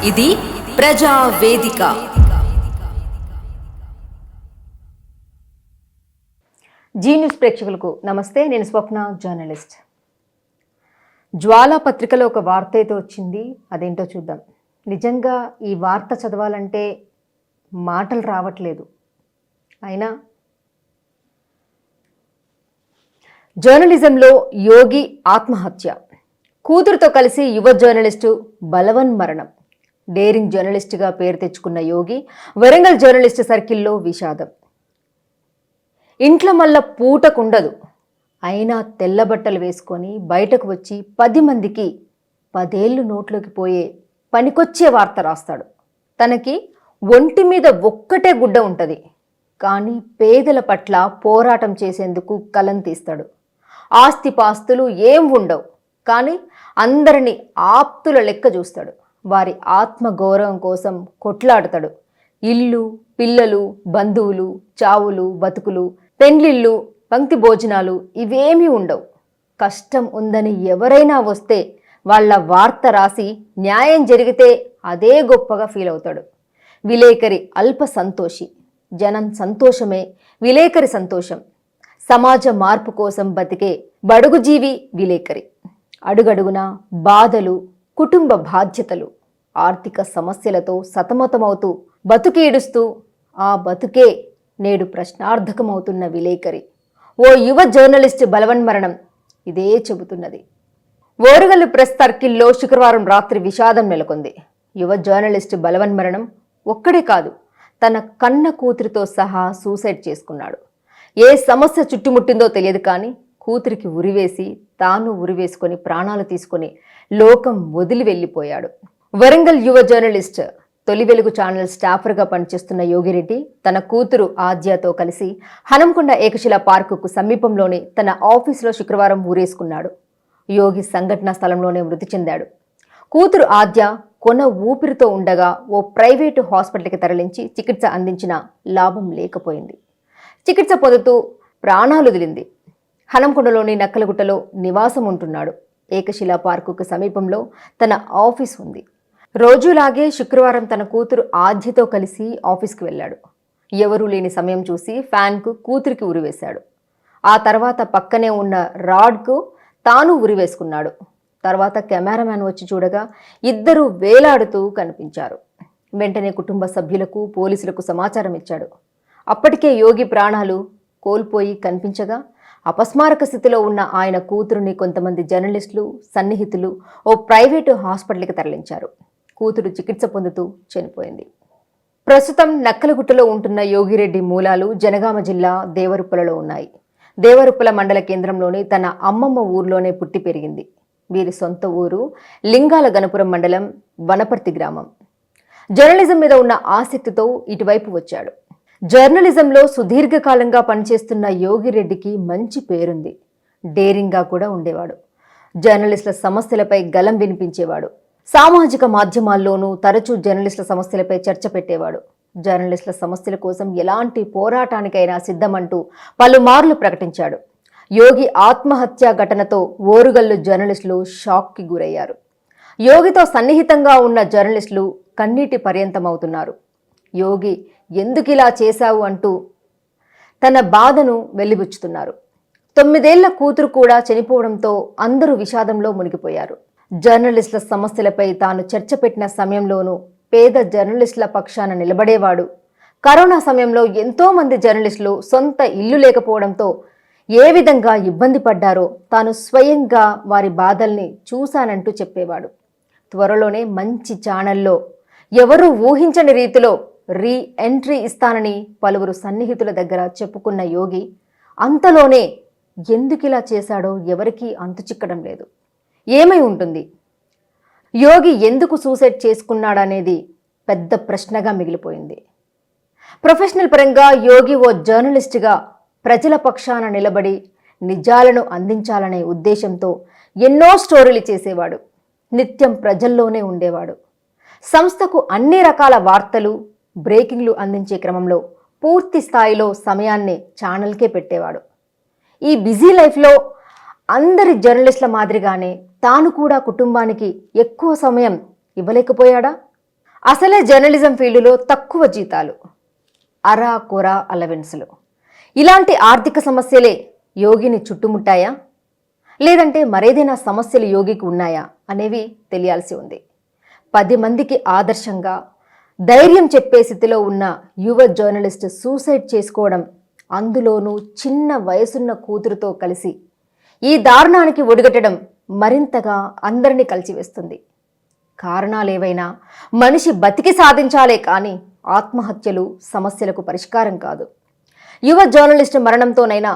ఇది ప్రజా వేదిక. జీ న్యూస్ ప్రేక్షకులకు నమస్తే. నేను స్వప్న, జర్నలిస్ట్. జ్వాల పత్రికలో ఒక వార్త అయితే వచ్చింది, అదేంటో చూద్దాం. నిజంగా ఈ వార్త చదవాలంటే మాటలు రావట్లేదు. అయినా జర్నలిజంలో యోగి ఆత్మహత్య, కూతురుతో కలిసి యువ జర్నలిస్టు బలవన్ మరణం. డేరింగ్ జర్నలిస్టుగా పేరు తెచ్చుకున్న యోగి వరంగల్ జర్నలిస్టు సర్కిల్లో విషాదం. ఇంట్లో మళ్ళ పూటకుండదు, అయినా తెల్లబట్టలు వేసుకొని బయటకు వచ్చి 10 మందికి 10 ఏళ్ళు నోట్లోకి పోయే పనికొచ్చే వార్త రాస్తాడు. తనకి ఒంటి మీద ఒక్కటే గుడ్డ ఉంటుంది, కానీ పేదల పట్ల పోరాటం చేసేందుకు కలం తీస్తాడు. ఆస్తిపాస్తులు ఏం ఉండవు, కానీ అందరినీ ఆప్తుల లెక్క చూస్తాడు. వారి ఆత్మగౌరవం కోసం కొట్లాడతాడు. ఇల్లు, పిల్లలు, బంధువులు, చావులు, బతుకులు, పెండ్లిళ్ళు, పంక్తి భోజనాలు ఇవేమీ ఉండవు. కష్టం ఉందని ఎవరైనా వస్తే వాళ్ళ వార్త రాసి న్యాయం జరిగితే అదే గొప్పగా ఫీల్ అవుతాడు. విలేకరి అల్ప సంతోషి, జనం సంతోషమే విలేకరి సంతోషం. సమాజ మార్పు కోసం బతికే బడుగుజీవి విలేకరి. అడుగడుగున బాధలు, కుటుంబ బాధ్యతలు, ఆర్థిక సమస్యలతో సతమతమవుతూ బతుకీడుస్తూ ఆ బతుకే నేడు ప్రశ్నార్థకమవుతున్న విలేకరి. ఓ యువ జర్నలిస్ట్ బలవన్ మరణం ఇదే చెబుతున్నది. ఓరుగల్లు ప్రెస్ సర్కిల్లో శుక్రవారం రాత్రి విషాదం నెలకొంది. యువ జర్నలిస్ట్ బలవన్ మరణం ఒక్కడే కాదు, తన కన్న కూతురితో సహా సూసైడ్ చేసుకున్నాడు. ఏ సమస్య చుట్టుముట్టిందో తెలియదు, కానీ కూతురికి ఉరివేసి తాను ఉరివేసుకొని ప్రాణాలు తీసుకొని లోకం వదిలి వెళ్ళిపోయాడు. వరంగల్ యువ జర్నలిస్ట్, తొలి వెలుగు ఛానల్ స్టాఫర్గా పనిచేస్తున్న యోగిరెడ్డి తన కూతురు ఆద్యతో కలిసి హనంకొండ ఏకశిల పార్కుకు సమీపంలోని తన ఆఫీసులో శుక్రవారం ఊరేసుకున్నాడు. యోగి సంఘటనా స్థలంలోనే మృతి చెందాడు. కూతురు ఆద్య కొన ఊపిరితో ఉండగా ఓ ప్రైవేటు హాస్పిటల్కి తరలించి చికిత్స అందించినా లాభం లేకపోయింది. చికిత్స పొందుతూ ప్రాణాలు వదిలింది. హనంకొండలోని నక్కలగుట్టలో నివాసం ఉంటున్నాడు. ఏకశిలా పార్కుకు సమీపంలో తన ఆఫీస్ ఉంది. రోజులాగే శుక్రవారం తన కూతురు ఆద్యతో కలిసి ఆఫీస్కి వెళ్ళాడు. ఎవరూ లేని సమయం చూసి ఫ్యాన్కు కూతురికి ఉరివేశాడు. ఆ తర్వాత పక్కనే ఉన్న రాడ్కు తాను ఉరివేసుకున్నాడు. తర్వాత కెమెరామ్యాన్ వచ్చి చూడగా ఇద్దరు వేలాడుతూ కనిపించారు. వెంటనే కుటుంబ సభ్యులకు, పోలీసులకు సమాచారం ఇచ్చాడు. అప్పటికే యోగి ప్రాణాలు కోల్పోయి కనిపించగా అపస్మారక స్థితిలో ఉన్న ఆయన కూతురుని కొంతమంది జర్నలిస్టులు, సన్నిహితులు ఓ ప్రైవేటు హాస్పిటల్కి తరలించారు. కూతురు చికిత్స పొందుతూ చనిపోయింది. ప్రస్తుతం నక్కలగుట్టలో ఉంటున్న యోగిరెడ్డి మూలాలు జనగామ జిల్లా దేవరుప్పలలో ఉన్నాయి. దేవరుప్పల మండల కేంద్రంలోని తన అమ్మమ్మ ఊర్లోనే పుట్టి పెరిగింది. వీరి సొంత ఊరు లింగాల గణపురం మండలం వనపర్తి గ్రామం. జర్నలిజం మీద ఉన్న ఆసక్తితో ఇటువైపు వచ్చాడు. జర్నలిజంలో సుదీర్ఘకాలంగా పనిచేస్తున్న యోగిరెడ్డికి మంచి పేరుంది. డేరింగ్గా కూడా ఉండేవాడు. జర్నలిస్టుల సమస్యలపై గలం వినిపించేవాడు. సామాజిక మాధ్యమాల్లోనూ తరచూ జర్నలిస్టుల సమస్యలపై చర్చ పెట్టేవాడు. జర్నలిస్టుల సమస్యల కోసం ఎలాంటి పోరాటానికైనా సిద్ధమంటూ పలుమార్లు ప్రకటించాడు. యోగి ఆత్మహత్య ఘటనతో ఓరుగల్లు జర్నలిస్టులు షాక్కి గురయ్యారు. యోగితో సన్నిహితంగా ఉన్న జర్నలిస్టులు కన్నీటి పర్యంతమవుతున్నారు. యోగి ఎందుకిలా చేశావు అంటూ తన బాధను వెలిబుచ్చుతున్నారు. 9 ఏళ్ల కూతురు కూడా చనిపోవడంతో అందరూ విషాదంలో మునిగిపోయారు. జర్నలిస్టుల సమస్యలపై తాను చర్చ పెట్టిన సమయంలోనూ పేద జర్నలిస్టుల పక్షాన నిలబడేవాడు. కరోనా సమయంలో ఎంతో మంది జర్నలిస్టులు సొంత ఇల్లు లేకపోవడంతో ఏ విధంగా ఇబ్బంది పడ్డారో తాను స్వయంగా వారి బాధల్ని చూశానంటూ చెప్పేవాడు. త్వరలోనే మంచి ఛానల్లో ఎవరూ ఊహించని రీతిలో ఎంట్రీ ఇస్తానని పలువురు సన్నిహితుల దగ్గర చెప్పుకున్న యోగి అంతలోనే ఎందుకిలా చేశాడో ఎవరికీ అంతుచిక్కడం లేదు. ఏమై ఉంటుంది? యోగి ఎందుకు సూసైడ్ చేసుకున్నాడనేది పెద్ద ప్రశ్నగా మిగిలిపోయింది. ప్రొఫెషనల్ పరంగా యోగి ఓ జర్నలిస్టుగా ప్రజల పక్షాన నిలబడి నిజాలను అందించాలనే ఉద్దేశంతో ఎన్నో స్టోరీలు చేసేవాడు. నిత్యం ప్రజల్లోనే ఉండేవాడు. సంస్థకు అన్ని రకాల వార్తలు, బ్రేకింగ్లు అందించే క్రమంలో పూర్తి స్థాయిలో సమయాన్ని ఛానల్కే పెట్టేవాడు. ఈ బిజీ లైఫ్లో అందరి జర్నలిస్టుల మాదిరిగానే తాను కూడా కుటుంబానికి ఎక్కువ సమయం ఇవ్వలేకపోయాడా? అసలే జర్నలిజం ఫీల్డులో తక్కువ జీతాలు, అరా కొరా అలవెన్సులు, ఇలాంటి ఆర్థిక సమస్యలే యోగిని చుట్టుముట్టాయా, లేదంటే మరేదైనా సమస్యలు యోగికి ఉన్నాయా అనేవి తెలియాల్సి ఉంది. 10 మందికి ఆదర్శంగా ధైర్యం చెప్పే స్థితిలో ఉన్న యువ జర్నలిస్ట్ సూసైడ్ చేసుకోవడం, అందులోనూ చిన్న వయసున్న కూతురుతో కలిసి ఈ దారుణానికి ఒడిగట్టడం మరింతగా అందరినీ కలిచివేస్తుంది. కారణాలేవైనా మనిషి బతికి సాధించాలే కానీ ఆత్మహత్యలు సమస్యలకు పరిష్కారం కాదు. యువ జర్నలిస్టు మరణంతోనైనా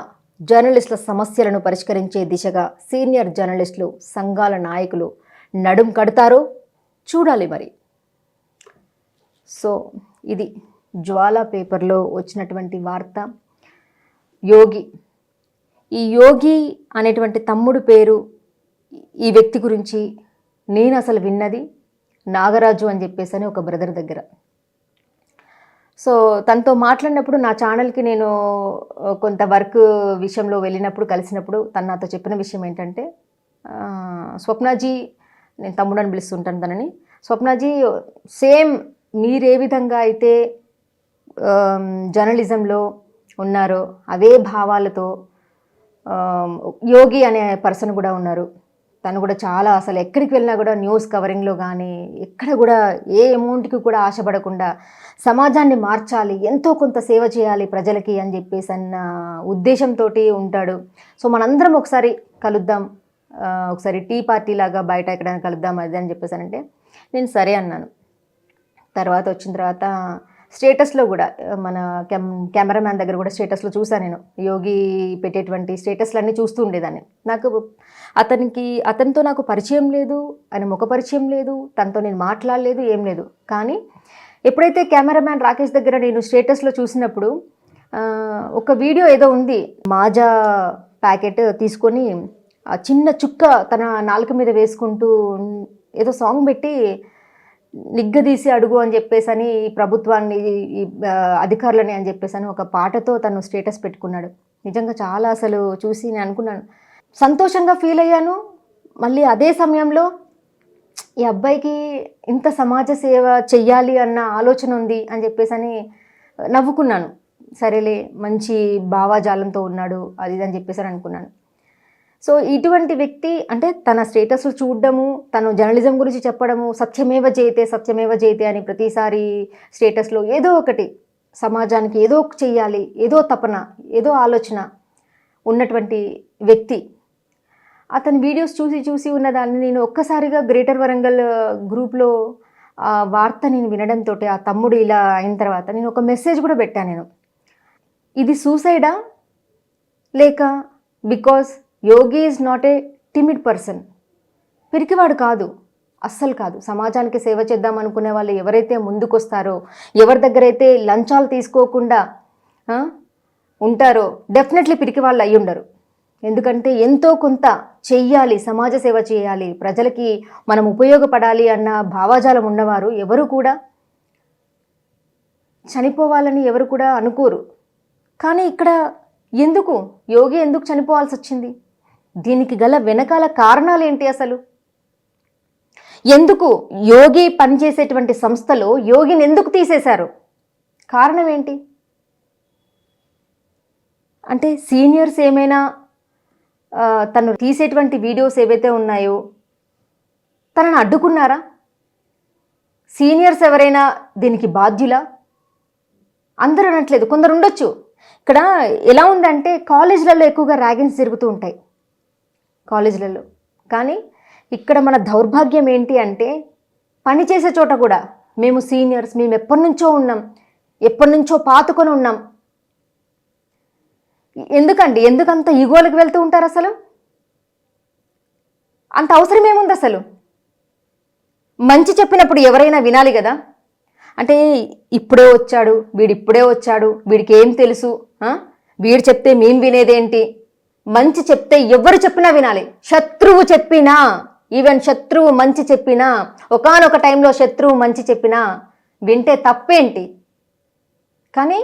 జర్నలిస్టుల సమస్యలను పరిష్కరించే దిశగా సీనియర్ జర్నలిస్టులు, సంఘాల నాయకులు నడుం కడతారో చూడాలి మరి. సో ఇది జ్వాలా పేపర్లో వచ్చినటువంటి వార్త. యోగి, ఈ యోగి అనేటువంటి తమ్ముడు పేరు, ఈ వ్యక్తి గురించి నేను అసలు విన్నది నాగరాజు అని చెప్పేసి ఒక బ్రదర్ దగ్గర. సో తనతో మాట్లాడినప్పుడు నా ఛానల్కి నేను కొంత వర్క్ విషయంలో వెళ్ళినప్పుడు కలిసినప్పుడు తను నాతో చెప్పిన విషయం ఏంటంటే, స్వప్నాజీ, నేను తమ్ముడు అని పిలుస్తుంటాను తనని, స్వప్నాజీ సేమ్ మీరే విధంగా అయితే జర్నలిజంలో ఉన్నారో అవే భావాలతో యోగి అనే పర్సన్ కూడా ఉన్నారు. తను కూడా చాలా అసలు ఎక్కడికి వెళ్ళినా కూడా న్యూస్ కవరింగ్లో కానీ ఎక్కడ కూడా ఏ అమౌంట్కి కూడా ఆశపడకుండా సమాజాన్ని మార్చాలి, ఎంతో కొంత సేవ చేయాలి ప్రజలకి అని చెప్పేసి అన్న ఉద్దేశంతో ఉంటాడు. సో మనందరం ఒకసారి కలుద్దాం, ఒకసారి టీ పార్టీ లాగా బయట ఎక్కడైనా కలుద్దాం అది అని చెప్పేసి అంటే నేను సరే అన్నాను. తర్వాత వచ్చిన తర్వాత స్టేటస్లో కూడా మన కెమెరామ్యాన్ దగ్గర కూడా స్టేటస్లో చూసాను నేను, యోగి పెట్టేటువంటి స్టేటస్లన్నీ చూస్తూ ఉండేదాన్ని. నాకు అతనితో నాకు పరిచయం లేదు, ఆయన ముఖ పరిచయం లేదు, తనతో నేను మాట్లాడలేదు, ఏం లేదు. కానీ ఎప్పుడైతే కెమెరామ్యాన్ రాకేష్ దగ్గర నేను స్టేటస్లో చూసినప్పుడు ఒక వీడియో ఏదో ఉంది, మాజా ప్యాకెట్ తీసుకొని ఆ చిన్న చుక్క తన నాలుక మీద వేసుకుంటూ ఏదో సాంగ్ పెట్టి నిగ్గదీసి అడుగు అని చెప్పేసి అని ప్రభుత్వాన్ని, ఈ అధికారులని అని చెప్పేసి అని ఒక పాటతో తను స్టేటస్ పెట్టుకున్నాడు. నిజంగా చాలా అసలు చూసి నేను అనుకున్నాను, సంతోషంగా ఫీల్ అయ్యాను. మళ్ళీ అదే సమయంలో ఈ అబ్బాయికి ఇంత సమాజ సేవ చెయ్యాలి అన్న ఆలోచన ఉంది అని చెప్పేసి అని నవ్వుకున్నాను. సరేలే, మంచి భావాజాలంతో ఉన్నాడు అది ఇది అని చెప్పేసి అని అనుకున్నాను. సో ఇటువంటి వ్యక్తి అంటే తన స్టేటస్లు చూడడము, తను జర్నలిజం గురించి చెప్పడము, సత్యమేవ జయతే అని ప్రతిసారి స్టేటస్లో ఏదో ఒకటి సమాజానికి ఏదో చెయ్యాలి, ఏదో తపన, ఏదో ఆలోచన ఉన్నటువంటి వ్యక్తి. అతని వీడియోస్ చూసి ఉన్నదాన్ని నేను ఒక్కసారిగా గ్రేటర్ వరంగల్ గ్రూప్లో ఆ వార్త నేను వినడంతో ఆ తమ్ముడు ఇలా అయిన తర్వాత నేను ఒక మెసేజ్ కూడా పెట్టాను. నేను ఇది సూసైడా లేక because Yogi is not a timid person, పిరికివాడు కాదు, అస్సలు కాదు. సమాజానికి సేవ చేద్దాం అనుకునే వాళ్ళు ఎవరైతే ముందుకొస్తారో, ఎవరి దగ్గర అయితే లంచాలు తీసుకోకుండా ఉంటారో డెఫినెట్లీ పిరికి వాళ్ళు అయి ఉండరు. ఎందుకంటే ఎంతో కొంత చెయ్యాలి, సమాజ సేవ చేయాలి, ప్రజలకి మనం ఉపయోగపడాలి అన్న భావాజాలం ఉన్నవారు ఎవరు కూడా చనిపోవాలని ఎవరు కూడా అనుకోరు. కానీ ఇక్కడ ఎందుకు యోగి ఎందుకు చనిపోవాల్సి వచ్చింది? దీనికి గల వెనకాల కారణాలు ఏంటి? అసలు ఎందుకు యోగి పనిచేసేటువంటి సంస్థలో యోగిని ఎందుకు తీసేశారు? కారణం ఏంటి? అంటే సీనియర్స్ ఏమైనా తను తీసేటువంటి వీడియోస్ ఏవైతే ఉన్నాయో తనను అడ్డుకున్నారా? సీనియర్స్ ఎవరైనా దీనికి బాధ్యులా? అందరూ అనట్లేదు, కొందరు ఉండొచ్చు. ఇక్కడ ఎలా ఉందంటే కాలేజీలలో ఎక్కువగా ర్యాగింగ్స్ జరుగుతూ ఉంటాయి కాలేజీలలో. కానీ ఇక్కడ మన దౌర్భాగ్యం ఏంటి అంటే పని చేసే చోట కూడా మేము సీనియర్స్, మేము ఎప్పటి నుంచో పాతుకొని ఉన్నాం. ఎందుకంత ఈగోలకు వెళ్తూ ఉంటారు? అసలు అంత అవసరం ఏముంది? అసలు మంచి చెప్పినప్పుడు ఎవరైనా వినాలి కదా. అంటే ఇప్పుడే వచ్చాడు, వీడికి ఏం తెలుసు, వీడు చెప్తే మేము వినేదేంటి? మంచి చెప్తే ఎవరు చెప్పినా వినాలి. శత్రువు చెప్పినా, ఈవెన్ శత్రువు మంచి చెప్పినా, ఒకానొక టైంలో శత్రువు మంచి చెప్పినా వింటే తప్పేంటి? కానీ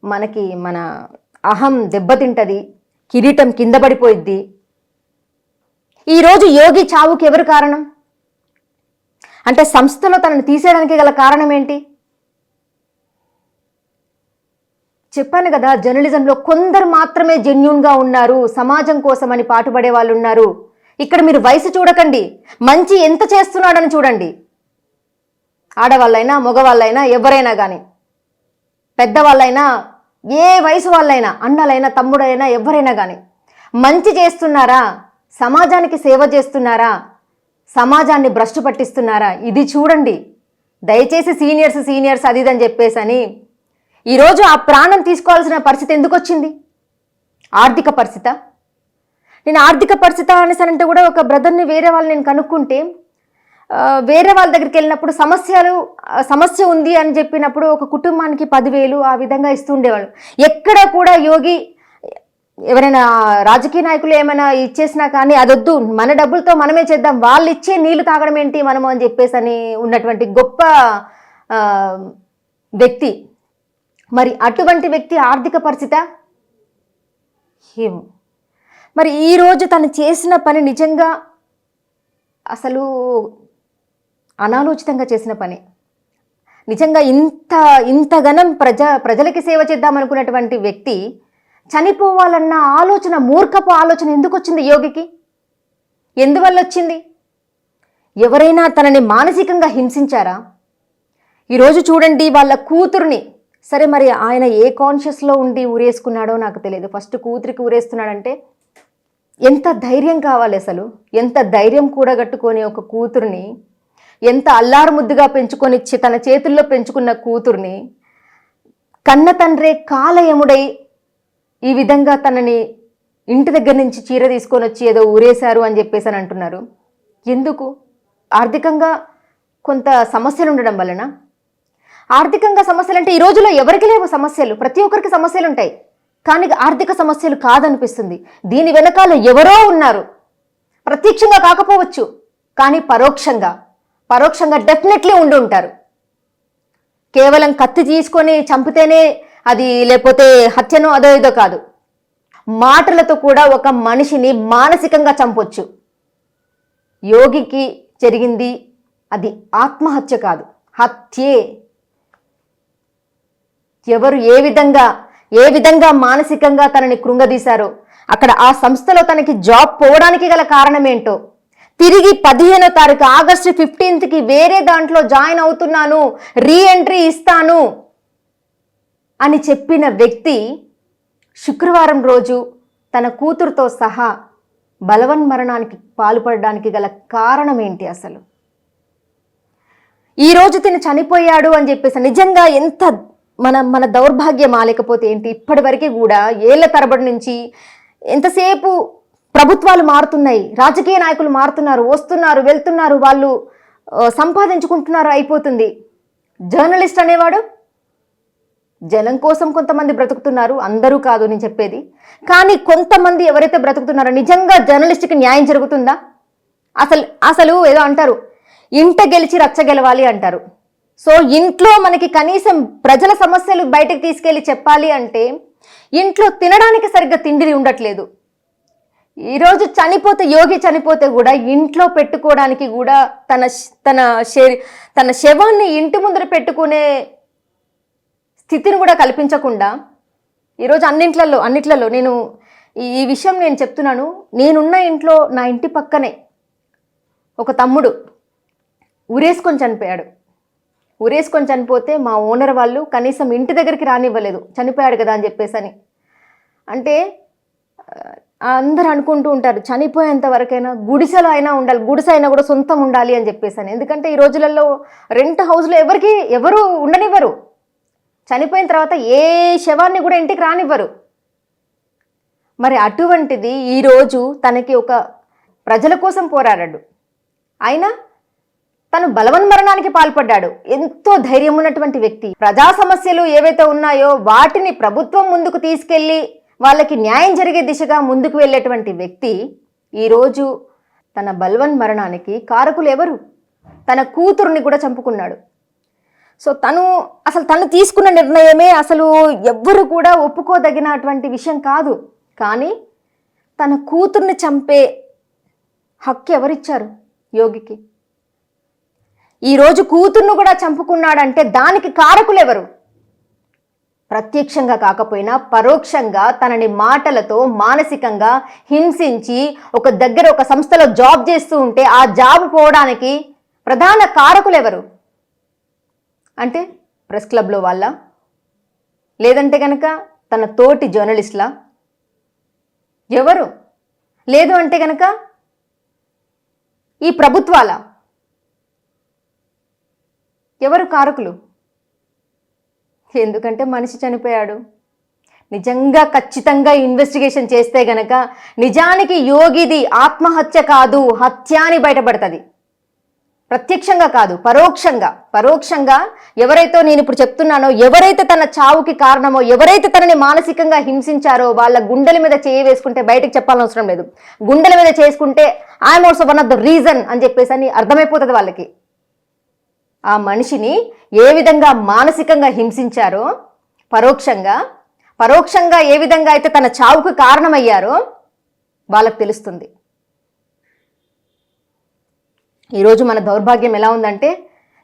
మనకి మన అహం దెబ్బతింటది, కిరీటం కింద పడిపోయిద్ది. ఈరోజు యోగి చావుకి ఎవరు కారణం? అంటే సంస్థలో తనని తీసేయడానికి గల కారణం ఏంటి? చెప్పాను కదా, జర్నలిజంలో కొందరు మాత్రమే జెన్యూన్గా ఉన్నారు, సమాజం కోసం అని పాటుపడే వాళ్ళు ఉన్నారు. ఇక్కడ మీరు వయసు చూడకండి, మంచి ఎంత చేస్తున్నాడని చూడండి. ఆడవాళ్ళైనా మగవాళ్ళైనా ఎవరైనా కానీ, పెద్దవాళ్ళైనా ఏ వయసు వాళ్ళైనా, అన్నలైనా తమ్ముడైనా ఎవరైనా కానీ మంచి చేస్తున్నారా, సమాజానికి సేవ చేస్తున్నారా, సమాజాన్ని భ్రష్టు పట్టిస్తున్నారా, ఇది చూడండి. దయచేసి సీనియర్స్ అది ఇదని చెప్పేసని ఈరోజు ఆ ప్రాణం తీసుకోవాల్సిన పరిస్థితి ఎందుకు వచ్చింది? ఆర్థిక పరిస్థితి. నేను ఆర్థిక పరిస్థితి అనేసానంటే కూడా ఒక బ్రదర్ని వేరే వాళ్ళు నేను కనుక్కుంటే, వేరే వాళ్ళ దగ్గరికి వెళ్ళినప్పుడు సమస్య ఉంది అని చెప్పినప్పుడు ఒక కుటుంబానికి 10,000 ఆ విధంగా ఇస్తూ ఉండేవాళ్ళు. ఎక్కడ కూడా యోగి ఎవరైనా రాజకీయ నాయకులు ఏమైనా ఇచ్చేసినా కానీ అదొద్దు, మన డబ్బులతో మనమే చేద్దాం, వాళ్ళు ఇచ్చే నీళ్లు తాగడం ఏంటి మనము అని చెప్పేసి అని ఉన్నటువంటి గొప్ప వ్యక్తి. మరి అటువంటి వ్యక్తి ఆర్థిక పరిస్థితి ఏమో. మరి ఈరోజు తను చేసిన పని నిజంగా అసలు అనాలోచితంగా చేసిన పని. నిజంగా ఇంతగనం ప్రజలకి సేవ చేద్దామనుకున్నటువంటి వ్యక్తి చనిపోవాలన్న ఆలోచన, మూర్ఖపు ఆలోచన ఎందుకు వచ్చింది యోగికి? ఎందువల్ల వచ్చింది? ఎవరైనా తనని మానసికంగా హింసించారా? ఈరోజు చూడండి వాళ్ళ కూతుర్ని, సరే మరి ఆయన ఏ కాన్షియస్లో ఉండి ఊరేసుకున్నాడో నాకు తెలియదు. ఫస్ట్ కూతురికి ఊరేస్తున్నాడంటే ఎంత ధైర్యం కావాలి అసలు? ఎంత ధైర్యం కూడగట్టుకొని ఒక కూతుర్ని, ఎంత అల్లారు ముద్దుగా పెంచుకొని తన చేతుల్లో పెంచుకున్న కూతుర్ని కన్న తండ్రే కాలయముడై ఈ విధంగా తనని ఇంటి దగ్గర నుంచి చీర తీసుకొని వచ్చి ఏదో ఊరేశారు అని చెప్పేసి అని అంటున్నారు. ఎందుకు? ఆర్థికంగా కొంత సమస్యలు ఉండడం వలన. ఆర్థికంగా సమస్యలు అంటే ఈ రోజుల్లో ఎవరికి లేవు సమస్యలు, ప్రతి ఒక్కరికి సమస్యలు ఉంటాయి. కానీ ఆర్థిక సమస్యలు కాదనిపిస్తుంది. దీని వెనకాల ఎవరో ఉన్నారు. ప్రత్యక్షంగా కాకపోవచ్చు కానీ పరోక్షంగా డెఫినెట్లీ ఉండి ఉంటారు. కేవలం కత్తి తీసుకొని చంపితేనే అది, లేకపోతే హత్యనో అదో ఇదో కాదు. మాటలతో కూడా ఒక మనిషిని మానసికంగా చంపొచ్చు. యోగికి జరిగింది అది ఆత్మహత్య కాదు, హత్యే. ఎవరు ఏ విధంగా మానసికంగా తనని కృంగదీశారో, అక్కడ ఆ సంస్థలో తనకి జాబ్ పోవడానికి గల కారణం ఏంటో, తిరిగి 15వ తారీఖు ఆగస్టు 15కి వేరే దాంట్లో జాయిన్ అవుతున్నాను, రీఎంట్రీ ఇస్తాను అని చెప్పిన వ్యక్తి శుక్రవారం రోజు తన కూతురుతో సహా బలవన్మరణానికి పాల్పడడానికి గల కారణం ఏంటి అసలు? ఈరోజు తిను చనిపోయాడు అని చెప్పేసి నిజంగా ఎంత మన దౌర్భాగ్యమా, లేకపోతే ఏంటి? ఇప్పటివరకు కూడా ఏళ్ల తరబడి నుంచి ఎంతసేపు ప్రభుత్వాలు మారుతున్నాయి, రాజకీయ నాయకులు మారుతున్నారు, వస్తున్నారు, వెళ్తున్నారు, వాళ్ళు సంపాదించుకుంటున్నారు, అయిపోతుంది. జర్నలిస్ట్ అనేవాడు జనం కోసం కొంతమంది బ్రతుకుతున్నారు, అందరూ కాదు నేను చెప్పేది. కానీ కొంతమంది ఎవరైతే బ్రతుకుతున్నారో నిజంగా జర్నలిస్ట్కి న్యాయం జరుగుతుందా? అసలు ఏదో అంటారు, ఇంట గెలిచి రచ్చ గెలవాలి అంటారు. సో ఇంట్లో మనకి కనీసం ప్రజల సమస్యలు బయటకు తీసుకెళ్ళి చెప్పాలి అంటే ఇంట్లో తినడానికి సరిగ్గా తిండి ఉండట్లేదు. ఈరోజు యోగి చనిపోతే కూడా ఇంట్లో పెట్టుకోవడానికి కూడా తన శవాన్ని ఇంటి ముందర పెట్టుకునే స్థితిని కూడా కల్పించకుండా ఈరోజు అన్నిట్లలో నేను ఈ విషయం నేను చెప్తున్నాను. నేనున్న ఇంట్లో, నా ఇంటి పక్కనే ఒక తమ్ముడు ఉరేసుకొని చనిపోయాడు. ఉరేసుకొని చనిపోతే మా ఓనర్ వాళ్ళు కనీసం ఇంటి దగ్గరికి రానివ్వలేదు, చనిపోయాడు కదా అని చెప్పేసి. అంటే అందరూ అనుకుంటూ ఉంటారు చనిపోయేంత వరకైనా గుడిసెలో అయినా ఉండాలి, గుడిసె అయినా కూడా సొంతం ఉండాలి అని చెప్పేసి. ఎందుకంటే ఈ రోజులలో రెంట్ హౌస్లో ఎవరు ఉండనివ్వరు. చనిపోయిన తర్వాత ఏ శవాన్ని కూడా ఇంటికి రానివ్వరు. మరి అటువంటిది ఈరోజు తనకి ఒక ప్రజల కోసం పోరాడాడు, అయినా తను బలవన్మరణానికి పాల్పడ్డాడు. ఎంతో ధైర్యం ఉన్నటువంటి వ్యక్తి. ప్రజా సమస్యలు ఏవైతే ఉన్నాయో వాటిని ప్రభుత్వం ముందుకు తీసుకెళ్ళి వాళ్ళకి న్యాయం జరిగే దిశగా ముందుకు వెళ్ళేటువంటి వ్యక్తి ఈరోజు తన బలవన్మరణానికి కారకులు ఎవరు? తన కూతురుని కూడా చంపుకున్నాడు. సో తను తీసుకున్న నిర్ణయమే అసలు ఎవ్వరు కూడా ఒప్పుకోదగినటువంటి విషయం కాదు. కానీ తన కూతుర్ని చంపే హక్కు ఎవరిచ్చారు యోగికి? ఈరోజు కూతుర్ను కూడా చంపుకున్నాడంటే దానికి కారకులు ఎవరు? ప్రత్యక్షంగా కాకపోయినా పరోక్షంగా తనని మాటలతో మానసికంగా హింసించి ఒక సంస్థలో జాబ్ చేస్తూ ఉంటే ఆ జాబ్ పోవడానికి ప్రధాన కారకులు ఎవరు? అంటే ప్రెస్ క్లబ్లో వాళ్ళ, లేదంటే కనుక తన తోటి జర్నలిస్ట్లా, ఎవరు? లేదు అంటే కనుక ఈ ప్రభుత్వాల, ఎవరు కారకులు? ఎందుకంటే మనిషి చనిపోయాడు. నిజంగా ఖచ్చితంగా ఇన్వెస్టిగేషన్ చేస్తే గనక నిజానికి యోగిది ఆత్మహత్య కాదు, హత్య అని బయటపడుతుంది. ప్రత్యక్షంగా కాదు, పరోక్షంగా ఎవరైతే నేను ఇప్పుడు చెప్తున్నానో, ఎవరైతే తన చావుకి కారణమో, ఎవరైతే తనని మానసికంగా హింసించారో వాళ్ళ గుండెల మీద చేయి వేసుకుంటే, బయటకు చెప్పాల్సిన అవసరం లేదు, గుండెల మీద చేసుకుంటే I'm also one of the reason అని చెప్పేసి అని అర్థమైపోతుంది వాళ్ళకి. ఆ మనిషిని ఏ విధంగా మానసికంగా హింసించారో, పరోక్షంగా ఏ విధంగా అయితే తన చావుకు కారణమయ్యారో వాళ్ళకు తెలుస్తుంది. ఈరోజు మన దౌర్భాగ్యం ఎలా ఉందంటే,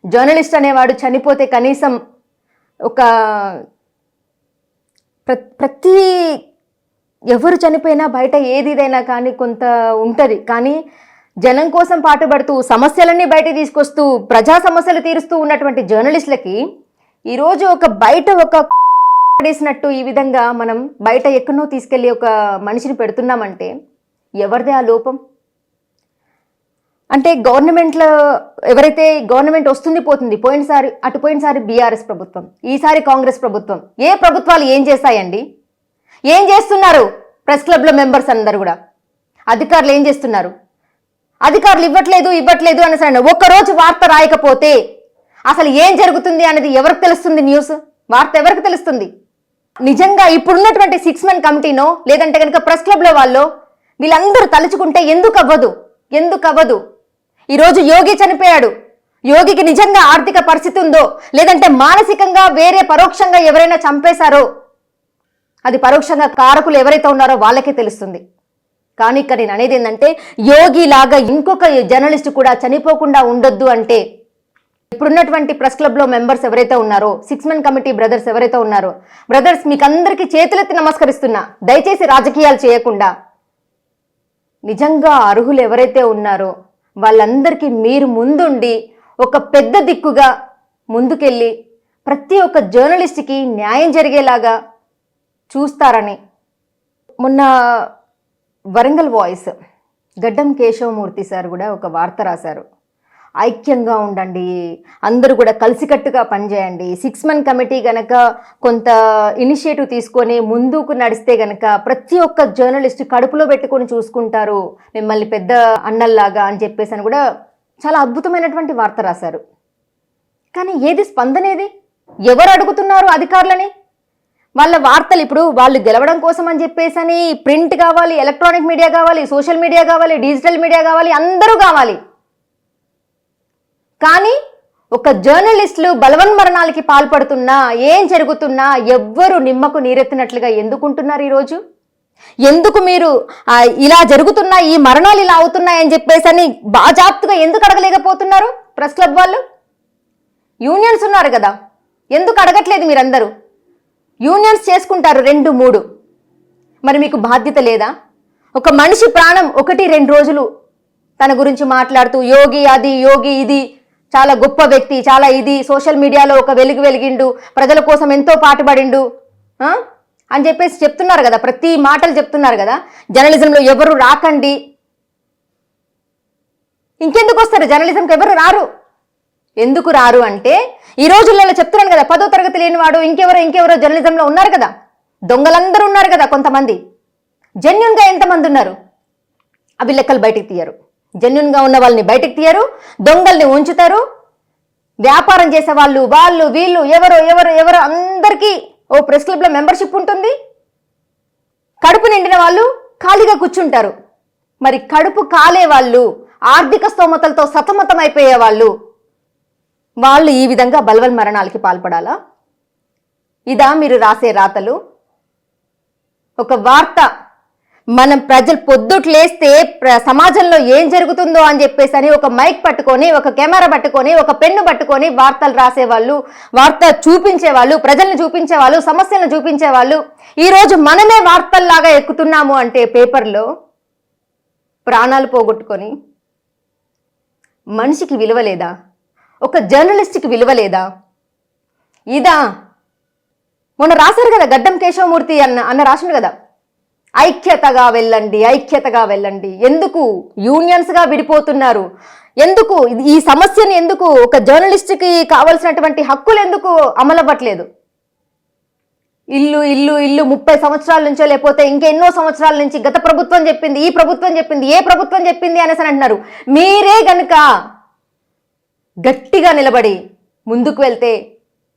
జర్నలిస్ట్ అనేవాడు చనిపోతే కనీసం ఒక ప్రతి ఎవరు చనిపోయినా బయట ఏదిదైనా కానీ కొంత ఉంటుంది. కానీ జనం కోసం పాటుపడుతూ సమస్యలన్నీ బయట తీసుకొస్తూ ప్రజా సమస్యలు తీరుస్తూ ఉన్నటువంటి జర్నలిస్టులకి ఈరోజు బయట పడేసినట్టు ఈ విధంగా మనం బయట ఎక్కడో తీసుకెళ్ళి ఒక మనిషిని పెడుతున్నామంటే ఎవరిదే ఆ లోపం? అంటే గవర్నమెంట్లో ఎవరైతే గవర్నమెంట్ వస్తుంది పోతుంది, పోయినసారి బీఆర్ఎస్ ప్రభుత్వం, ఈసారి కాంగ్రెస్ ప్రభుత్వం, ఏ ప్రభుత్వాలు ఏం చేస్తాయండి? ఏం చేస్తున్నారు? ప్రెస్ క్లబ్లో మెంబర్స్ అందరు కూడా, అధికారులు ఏం చేస్తున్నారు? అధికారులు ఇవ్వట్లేదు అనేసి ఒక్కరోజు వార్త రాయకపోతే అసలు ఏం జరుగుతుంది అనేది ఎవరికి తెలుస్తుంది? న్యూస్ వార్త ఎవరికి తెలుస్తుంది? నిజంగా ఇప్పుడున్నటువంటి 6 మెన్ కమిటీనో లేదంటే కనుక ప్రెస్ క్లబ్లో వాళ్ళు వీళ్ళందరూ తలుచుకుంటే ఎందుకు అవ్వదు? ఈరోజు యోగి చనిపోయాడు, యోగికి నిజంగా ఆర్థిక పరిస్థితి ఉందో, లేదంటే మానసికంగా వేరే పరోక్షంగా ఎవరైనా చంపేశారో, అది పరోక్షంగా కారకులు ఎవరైతే ఉన్నారో వాళ్ళకే తెలుస్తుంది. కానీ ఇక్కడ నేను అనేది ఏంటంటే, యోగి లాగా ఇంకొక జర్నలిస్ట్ కూడా చనిపోకుండా ఉండొద్దు అంటే ఇప్పుడున్నటువంటి ప్రెస్ క్లబ్లో మెంబర్స్ ఎవరైతే ఉన్నారో, 6 మెన్ కమిటీ బ్రదర్స్ ఎవరైతే ఉన్నారో, బ్రదర్స్ మీకు అందరికీ చేతులెత్తి నమస్కరిస్తున్నా. దయచేసి రాజకీయాలు చేయకుండా నిజంగా అర్హులు ఎవరైతే ఉన్నారో వాళ్ళందరికీ మీరు ముందుండి ఒక పెద్ద దిక్కుగా ముందుకెళ్ళి ప్రతి ఒక్క జర్నలిస్ట్కి న్యాయం జరిగేలాగా చూస్తారని. మొన్న వరంగల్ వాయిస్ గడ్డం కేశవమూర్తి సార్ కూడా ఒక వార్త రాశారు. ఐక్యంగా ఉండండి, అందరూ కూడా కలిసికట్టుగా పనిచేయండి. 6 మెన్ కమిటీ గనక కొంత ఇనిషియేటివ్ తీసుకొని ముందుకు నడిస్తే గనక ప్రతి ఒక్క జర్నలిస్ట్ కడుపులో పెట్టుకొని చూసుకుంటారు మిమ్మల్ని పెద్ద అన్నల్లాగా అని చెప్పేసి అని కూడా చాలా అద్భుతమైనటువంటి వార్త రాశారు. కానీ ఏది స్పందనేది? ఎవరు అడుగుతున్నారు అధికారులని? వాళ్ళ వార్తలు ఇప్పుడు వాళ్ళు గెలవడం కోసం అని చెప్పేసి అని ప్రింట్ కావాలి, ఎలక్ట్రానిక్ మీడియా కావాలి, సోషల్ మీడియా కావాలి, డిజిటల్ మీడియా కావాలి, అందరూ కావాలి. కానీ ఒక జర్నలిస్టులు బలవన్మరణాలకి పాల్పడుతున్నా, ఏం జరుగుతున్నా ఎవ్వరు నిమ్మకు నీరెత్తినట్లుగా ఎందుకుంటున్నారు? ఈరోజు ఎందుకు మీరు ఇలా జరుగుతున్నా, ఈ మరణాలు ఇలా అవుతున్నాయని చెప్పేసి అని బాజాప్తుగా ఎందుకు అడగలేకపోతున్నారు? ప్రెస్ క్లబ్ వాళ్ళు, యూనియన్స్ ఉన్నారు కదా, ఎందుకు అడగట్లేదు? మీరందరూ యూనియన్స్ చేసుకుంటారు 2, 3. మరి మీకు బాధ్యత లేదా? ఒక మనిషి ప్రాణం 1-2 రోజులు తన గురించి మాట్లాడుతూ యోగి అది, యోగి ఇది, చాలా గొప్ప వ్యక్తి, చాలా ఇది, సోషల్ మీడియాలో ఒక వెలిగిండు, ప్రజల కోసం ఎంతో పాటుపడిండు అని చెప్పేసి చెప్తున్నారు కదా, ప్రతి మాటలు చెప్తున్నారు కదా. జర్నలిజంలో ఎవరు రాకండి, ఇంకెందుకు వస్తారు? జర్నలిజంకి ఎవరు రారు. ఎందుకు రారు అంటే ఈ రోజుల్లో చెప్తున్నాను కదా, 10వ తరగతి లేనివాడు ఇంకెవరో జర్నలిజంలో ఉన్నారు కదా, దొంగలందరూ ఉన్నారు కదా. కొంతమంది జెన్యున్గా ఎంతమంది ఉన్నారు అవి లెక్కలు బయటికి తీయరు. జెన్యున్గా ఉన్న వాళ్ళని బయటికి తీయరు, దొంగల్ని ఉంచుతారు. వ్యాపారం చేసే వాళ్ళు వీళ్ళు ఎవరో అందరికీ ఓ ప్రెస్ క్లబ్లో మెంబర్షిప్ ఉంటుంది. కడుపు నిండిన వాళ్ళు ఖాళీగా కూర్చుంటారు. మరి కడుపు కాలే వాళ్ళు, ఆర్థిక స్తోమతలతో సతమతం అయిపోయే వాళ్ళు ఈ విధంగా బలవన్మరణాలకి పాల్పడాలా? ఇదా మీరు రాసే రాతలు? ఒక వార్త మనం ప్రజలు పొద్దుట్లు లేస్తే సమాజంలో ఏం జరుగుతుందో అని చెప్పేసి అని ఒక మైక్ పట్టుకొని, ఒక కెమెరా పట్టుకొని, ఒక పెన్ను పట్టుకొని వార్తలు రాసేవాళ్ళు, వార్త చూపించేవాళ్ళు, ప్రజల్ని చూపించేవాళ్ళు, సమస్యలను చూపించేవాళ్ళు. ఈరోజు మనమే వార్తల్లాగా ఎక్కుతున్నాము అంటే పేపర్లో ప్రాణాలు పోగొట్టుకొని మనిషికి విలువ లేదా? ఒక జర్నలిస్ట్కి విలువ లేదా? ఇదా మొన్న రాశారు కదా గడ్డం కేశవమూర్తి అన్న రాసిండు కదా, ఐక్యతగా వెళ్ళండి, ఐక్యతగా వెళ్ళండి. ఎందుకు యూనియన్స్గా విడిపోతున్నారు? ఎందుకు ఈ సమస్యను ఎందుకు ఒక జర్నలిస్ట్కి కావాల్సినటువంటి హక్కులు ఎందుకు అమలవ్వట్లేదు? ఇల్లు ఇల్లు ఇల్లు 30 సంవత్సరాల నుంచో లేకపోతే ఇంకెన్నో సంవత్సరాల నుంచి గత ప్రభుత్వం చెప్పింది, ఈ ప్రభుత్వం చెప్పింది, ఏ ప్రభుత్వం చెప్పింది అనేసి అంటున్నారు. మీరే గనుక గట్టిగా నిలబడి ముందుకు వెళ్తే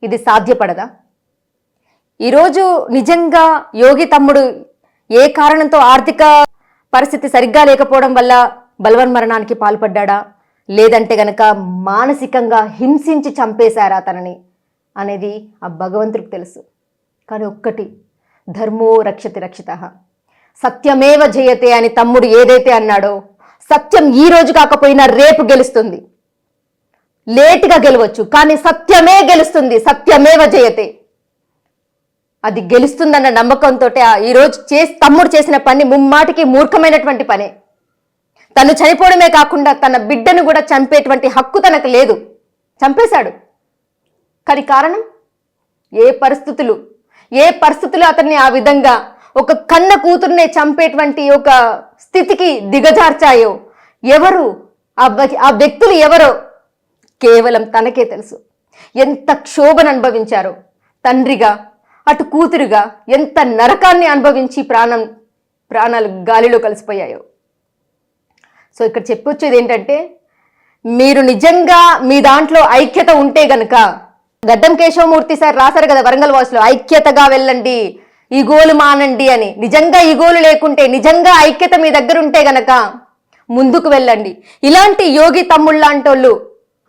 ఇది సాధ్యపడదా? ఈరోజు నిజంగా యోగి తమ్ముడు ఏ కారణంతో ఆర్థిక పరిస్థితి సరిగ్గా లేకపోవడం వల్ల బలవన్ మరణానికి పాల్పడ్డా, లేదంటే గనక మానసికంగా హింసించి చంపేశారా తనని అనేది ఆ భగవంతుడికి తెలుసు. కానీ ఒక్కటి, ధర్మో రక్షతి రక్షితః, సత్యమేవ జయతే అని తమ్ముడు ఏదైతే అన్నాడో, సత్యం ఈ రోజు కాకపోయినా రేపు గెలుస్తుంది. లేటుగా గెలవచ్చు కానీ సత్యమే గెలుస్తుంది. సత్యమేవ జయతే, అది గెలుస్తుందన్న నమ్మకంతో ఈరోజు తమ్ముడు చేసిన పని ముమ్మాటికి మూర్ఖమైనటువంటి పనే. తను చనిపోవడమే కాకుండా తన బిడ్డను కూడా చంపేటువంటి హక్కు తనకు లేదు, చంపేశాడు. కానీ కారణం ఏ పరిస్థితులు అతన్ని ఆ విధంగా ఒక కన్న కూతుర్నే చంపేటువంటి ఒక స్థితికి దిగజార్చాయో, ఎవరు ఆ వ్యక్తులు ఎవరో కేవలం తనకే తెలుసు. ఎంత క్షోభను అనుభవించారో, తండ్రిగా అటు కూతురుగా ఎంత నరకాన్ని అనుభవించి ప్రాణాలు గాలిలో కలిసిపోయాయో. సో ఇక్కడ చెప్పొచ్చేది ఏంటంటే, మీరు నిజంగా మీ దాంట్లో ఐక్యత ఉంటే గనక, గడ్డం కేశవమూర్తి సార్ రాశారు కదా వరంగల్ వాయిస్లో, ఐక్యతగా వెళ్ళండి, ఈగోలు మానండి అని. నిజంగా ఈగోలు లేకుంటే, నిజంగా ఐక్యత మీ దగ్గర ఉంటే గనక ముందుకు వెళ్ళండి. ఇలాంటి యోగి తమ్ముళ్ళంటోళ్ళు,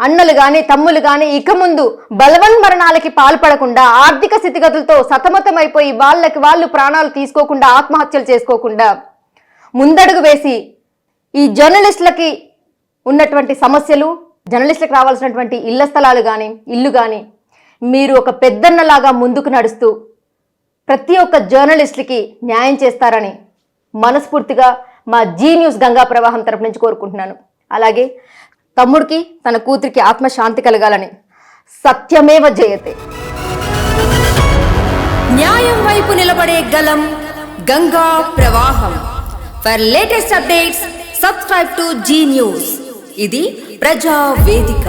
అన్నలు కానీ తమ్ములు కానీ ఇక ముందు బలవన్ మరణాలకి పాల్పడకుండా, ఆర్థిక స్థితిగతులతో సతమతమైపోయి వాళ్ళకి వాళ్ళు ప్రాణాలు తీసుకోకుండా, ఆత్మహత్యలు చేసుకోకుండా ముందడుగు వేసి ఈ జర్నలిస్టులకి ఉన్నటువంటి సమస్యలు, జర్నలిస్టులకు రావాల్సినటువంటి ఇళ్ల స్థలాలు కానీ ఇల్లు కానీ మీరు ఒక పెద్దన్నలాగా ముందుకు నడుస్తూ ప్రతి ఒక్క జర్నలిస్టులకి న్యాయం చేస్తారని మనస్ఫూర్తిగా మా జీ న్యూస్ గంగా ప్రవాహం తరపు నుంచి కోరుకుంటున్నాను. అలాగే తమ్ముడికి తన కూతురికి ఆత్మశాంతి కలగాలని. సత్యమేవ జయతే. న్యాయం వైపు నిలబడే గలం గంగా ప్రవాహం. For latest updates subscribe to Zee News. ఇది ప్రజా వేదిక.